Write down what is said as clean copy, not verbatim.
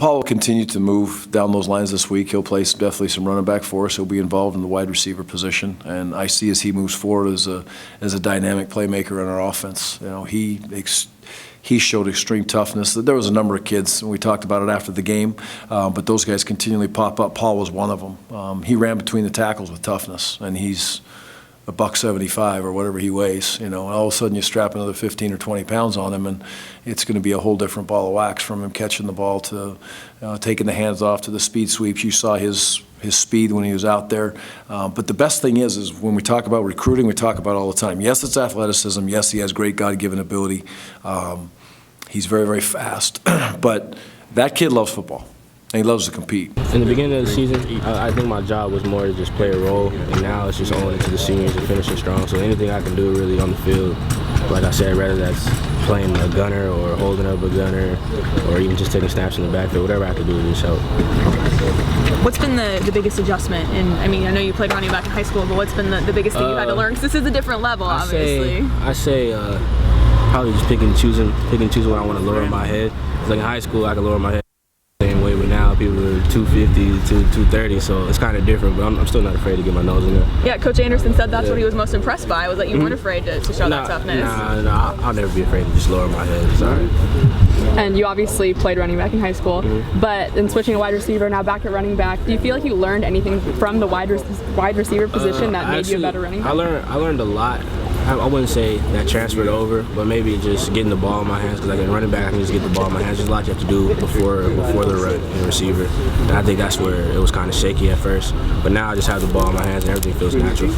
Paul will continue to move down those lines this week. He'll play definitely some running back for us. He'll be involved in the wide receiver position, and I see as he moves forward as a dynamic playmaker in our offense. You know, he showed extreme toughness. There was a number of kids, and we talked about it after the game, but those guys continually pop up. Paul was one of them. He ran between the tackles with toughness, and he's a $175 or whatever he weighs, you know, and all of a sudden you strap another 15 or 20 pounds on him, and it's going to be a whole different ball of wax from him catching the ball to taking the hands off to the speed sweeps. You saw his speed when he was out there. But the best thing is when we talk about recruiting, we talk about it all the time. Yes, it's athleticism. Yes, he has great God-given ability. He's very, very fast. But that kid loves football. And he loves to compete. In the beginning of the season, I think my job was more to just play a role, and now it's just owning to the seniors and finishing strong. So anything I can do really on the field, like I said, whether that's playing a gunner or holding up a gunner or even just taking snaps in the backfield, whatever I can do to just help. What's been the biggest adjustment? And I mean, I know you played running back in high school, but what's been the biggest thing you've had to learn? Because this is a different level, obviously. I say probably just picking and choosing what I want to lower my head. Like in high school, I could lower my head same way, but now people are 250 to 230, so it's kind of different, but I'm still not afraid to get my nose in there. Yeah, Coach Anderson said that's what he was most impressed by, was that you weren't afraid to show that toughness. Nah, I'll never be afraid to just lower my head. It's all right. And you obviously played running back in high school, but then switching to wide receiver, now back at running back. Do you feel like you learned anything from the wide receiver position that made you a better running back? I learned a lot. I wouldn't say that transferred over, but maybe just getting the ball in my hands, because like in running back, I can just get the ball in my hands. There's a lot you have to do before the run and receiver. And I think that's where it was kind of shaky at first. But now I just have the ball in my hands and everything feels natural.